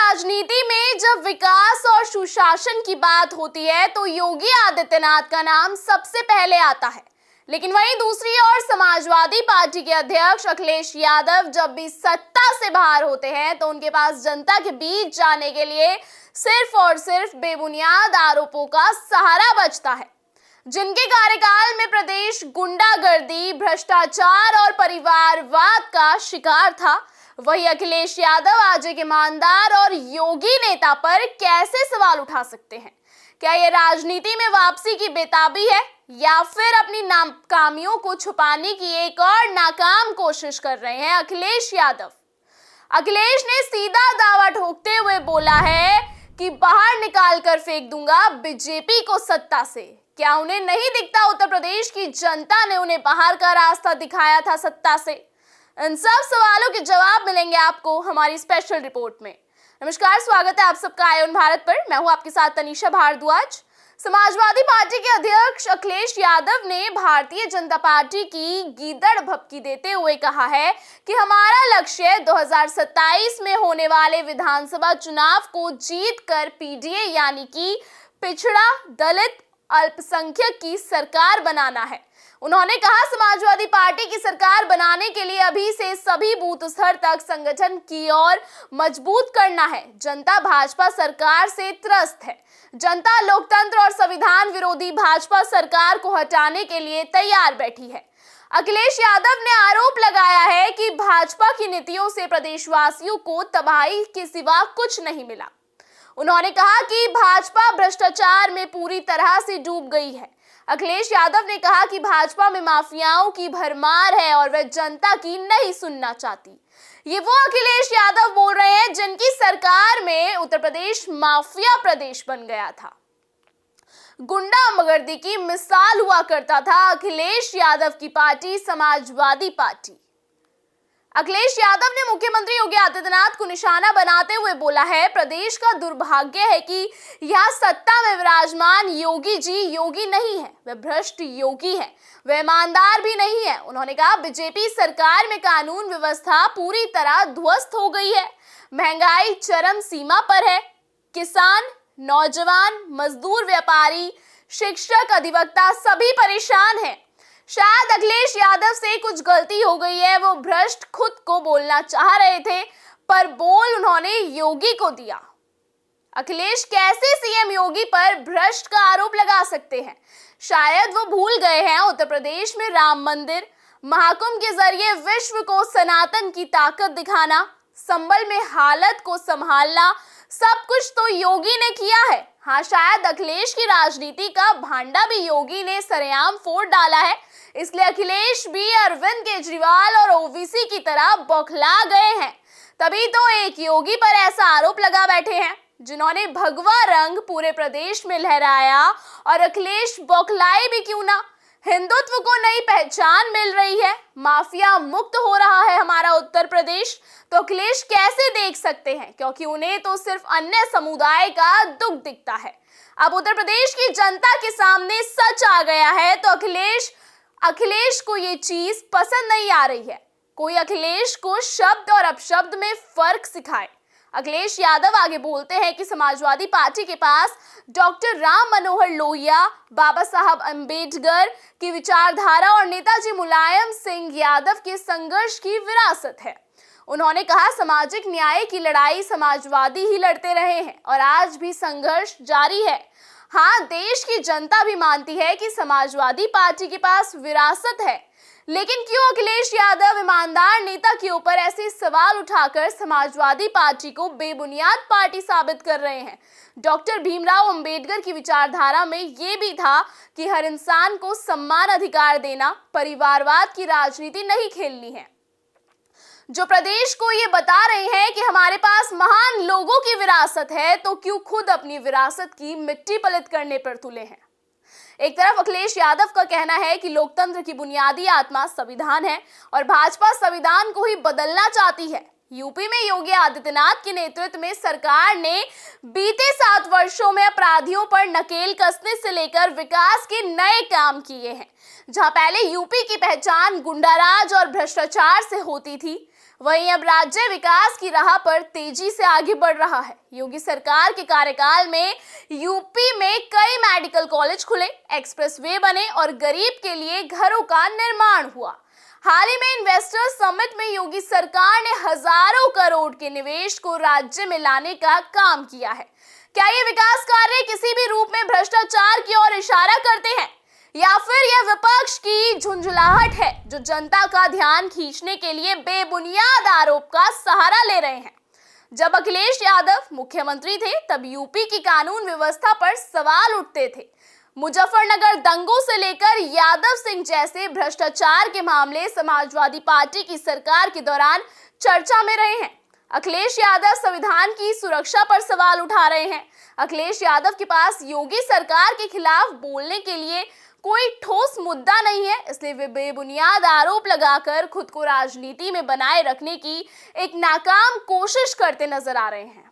राजनीति में जब विकास और सुशासन की बात होती है तो योगी आदित्यनाथ का नाम सबसे पहले आता है। लेकिन वहीं दूसरी ओर समाजवादी पार्टी के अध्यक्ष अखिलेश यादव जब भी सत्ता से बाहर होते हैं तो उनके पास जनता के बीच जाने के लिए सिर्फ और सिर्फ बेबुनियाद आरोपों का सहारा बचता है। जिनके कार्यकाल में प्रदेश गुंडागर्दी, भ्रष्टाचार और परिवारवाद का शिकार था, वही अखिलेश यादव आज एक ईमानदार और योगी नेता पर कैसे सवाल उठा सकते हैं? क्या ये राजनीति में वापसी की बेताबी है या फिर अपनी नाकामियों को छुपाने की एक और नाकाम कोशिश कर रहे हैं अखिलेश यादव? अखिलेश ने सीधा दावा ठोकते हुए बोला है कि बाहर निकाल कर फेंक दूंगा बीजेपी को सत्ता से। क्या उन्हें नहीं दिखता उत्तर प्रदेश की जनता ने उन्हें बाहर का रास्ता दिखाया था सत्ता से? इन सब सवालों के जवाब मिलेंगे आपको हमारी स्पेशल रिपोर्ट में। नमस्कार, स्वागत है आप सबका आयोन भारत पर। मैं हूं आपके साथ तनीषा भारद्वाज। समाजवादी पार्टी के अध्यक्ष अखिलेश यादव ने भारतीय जनता पार्टी की गीदड़ भभकी देते हुए कहा है कि हमारा लक्ष्य 2027 में होने वाले विधानसभा चुनाव को जीतकर पीडीए यानी कि पिछड़ा, दलित, अल्पसंख्यक की सरकार बनाना है। उन्होंने कहा, समाजवादी पार्टी की सरकार बनाने के लिए अभी से सभी बूथ स्तर तक संगठन की ओर मजबूत करना है। जनता भाजपा सरकार से त्रस्त है। जनता लोकतंत्र और संविधान विरोधी भाजपा सरकार को हटाने के लिए तैयार बैठी है। अखिलेश यादव ने आरोप लगाया है कि भाजपा की नीतियों से प्रदेशवासियों को तबाही के सिवा कुछ नहीं मिला। उन्होंने कहा कि भाजपा भ्रष्टाचार में पूरी तरह से डूब गई है। अखिलेश यादव ने कहा कि भाजपा में माफियाओं की भरमार है और वह जनता की नहीं सुनना चाहती। ये वो अखिलेश यादव बोल रहे हैं जिनकी सरकार में उत्तर प्रदेश माफिया प्रदेश बन गया था। गुंडागर्दी की मिसाल हुआ करता था अखिलेश यादव की पार्टी समाजवादी पार्टी। अखिलेश यादव ने मुख्यमंत्री योगी आदित्यनाथ को निशाना बनाते हुए बोला है, प्रदेश का दुर्भाग्य है कि यह सत्ता में विराजमान योगी जी योगी नहीं है, वह भ्रष्ट योगी है, वह ईमानदार भी नहीं है। उन्होंने कहा, बीजेपी सरकार में कानून व्यवस्था पूरी तरह ध्वस्त हो गई है, महंगाई चरम सीमा पर है, किसान, नौजवान, मजदूर, व्यापारी, शिक्षक, अधिवक्ता सभी परेशान हैं। शायद अखिलेश यादव से कुछ गलती हो गई है, वो भ्रष्ट खुद को बोलना चाह रहे थे पर बोल उन्होंने योगी को दिया। अखिलेश कैसे सीएम योगी पर भ्रष्ट का आरोप लगा सकते हैं? शायद वो भूल गए हैं उत्तर प्रदेश में राम मंदिर, महाकुंभ के जरिए विश्व को सनातन की ताकत दिखाना, संभल में हालत को संभालना, सब कुछ तो योगी ने किया है। हाँ, शायद अखिलेश की राजनीति का भांडा भी योगी ने सरेआम फोड़ डाला है, इसलिए अखिलेश भी अरविंद केजरीवाल और ओवैसी की तरह बौखला गए हैं। तभी तो एक योगी पर ऐसा आरोप लगा बैठे हैं जिन्होंने भगवा रंग पूरे प्रदेश में लहराया, और अखिलेश बौखलाए भी क्यों ना। हिंदुत्व को नई पहचान मिल रही है, माफिया मुक्त हो रहा है हमारा उत्तर प्रदेश, तो अखिलेश कैसे देख सकते हैं? क्योंकि उन्हें तो सिर्फ अन्य समुदाय का दुख दिखता है। अब उत्तर प्रदेश की जनता के सामने सच आ गया है तो अखिलेश को ये चीज पसंद नहीं आ रही है। कोई अखिलेश को शब्द और अपशब्द में फर्क सिखाए। अखिलेश यादव आगे बोलते हैं कि समाजवादी पार्टी के पास डॉक्टर राम मनोहर लोहिया, बाबा साहब अंबेडकर की विचारधारा और नेताजी मुलायम सिंह यादव के संघर्ष की विरासत है। उन्होंने कहा, सामाजिक न्याय की लड़ाई समाजवादी ही लड़ते रहे हैं और आज भी संघर्ष जारी है। हाँ, देश की जनता भी मानती है कि समाजवादी पार्टी के पास विरासत है, लेकिन क्यों अखिलेश यादव ईमानदार नेता के ऊपर ऐसे सवाल उठाकर समाजवादी पार्टी को बेबुनियाद पार्टी साबित कर रहे हैं? डॉक्टर भीमराव अंबेडकर की विचारधारा में ये भी था कि हर इंसान को सम्मान अधिकार देना, परिवारवाद की राजनीति नहीं खेलनी है। जो प्रदेश को ये बता रहे हैं कि हमारे पास महान लोगों की विरासत है, तो क्यों खुद अपनी विरासत की मिट्टी पलित करने पर तुले हैं? एक तरफ अखिलेश यादव का कहना है कि लोकतंत्र की बुनियादी आत्मा संविधान है और भाजपा संविधान को ही बदलना चाहती है। यूपी में योगी आदित्यनाथ के नेतृत्व में सरकार ने बीते 7 वर्षों में अपराधियों पर नकेल कसने से लेकर विकास के नए काम किए हैं। जहां पहले यूपी की पहचान गुंडाराज और भ्रष्टाचार से होती थी, वहीं अब राज्य विकास की राह पर तेजी से आगे बढ़ रहा है। योगी सरकार के कार्यकाल में यूपी में कई मेडिकल कॉलेज खुले, एक्सप्रेसवे बने और गरीब के लिए घरों का निर्माण हुआ। हाल ही में इन्वेस्टर्स समिट में योगी सरकार ने हजारों करोड़ के निवेश को राज्य में लाने का काम किया है। क्या ये विकास कार्य किसी भी रूप में भ्रष्टाचार की ओर इशारा करते हैं या फिर यह विपक्ष की झुंझुलाहट है जो जनता का ध्यान खींचने के लिए बेबुनियाद आरोप का सहारा ले रहे हैं? जब अखिलेश यादव मुख्यमंत्री थे तब यूपी की कानून व्यवस्था पर सवाल उठते थे। मुजफ्फरनगर दंगों से लेकर यादव सिंह जैसे भ्रष्टाचार के मामले समाजवादी पार्टी की सरकार के दौरान चर्चा में रहे हैं। अखिलेश यादव संविधान की सुरक्षा पर सवाल उठा रहे हैं। अखिलेश यादव के पास योगी सरकार के खिलाफ बोलने के लिए कोई ठोस मुद्दा नहीं है, इसलिए वे बेबुनियाद आरोप लगाकर खुद को राजनीति में बनाए रखने की एक नाकाम कोशिश करते नजर आ रहे हैं।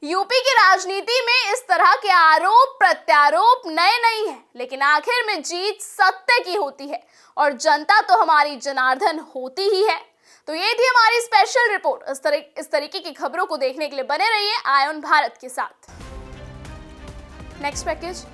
यूपी की राजनीति में इस तरह के आरोप प्रत्यारोप नए नहीं है, लेकिन आखिर में जीत सत्य की होती है और जनता तो हमारी जनार्दन होती ही है। तो ये थी हमारी स्पेशल रिपोर्ट। इस तरीके की खबरों को देखने के लिए बने रहिए आयन भारत के साथ। Next package.